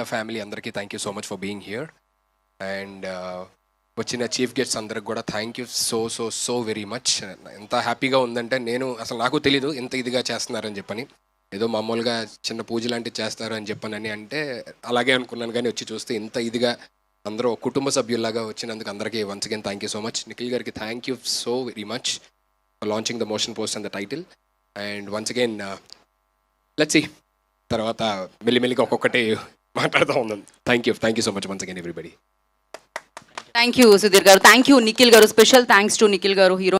Media family అందరికీ thank you so much for being here. And వచ్చిన chief guests అందరికి కూడా thank you so so so very much. ఎంత హ్యాపీగా ఉందంటే నేను అసలు నాకు తెలీదు ఇంత ఇదిగా చేస్తున్నారని చెప్పని. ఏదో మామూలుగా చిన్న పూజ లాంటివి చేస్తారు అని చెప్పనని అంటే అలాగే అనుకున్నాను, కానీ వచ్చి చూస్తే ఇంత ఇదిగా అందరూ కుటుంబ సభ్యుల్లాగా వచ్చినందుకు అందరికీ once again thank you so much. Nikhil గారికి thank you so very much for launching the motion poster and the title. And once again let's see తర్వాత మెల్లిమెల్లిగా ఒక్కొక్కటి మాట్లాడుతూ ఉన్నాం. Thank you so much once again everybody. Thank you Sudheer గారు, thank you Nikhil గారు, special thanks to Nikhil గారు hero.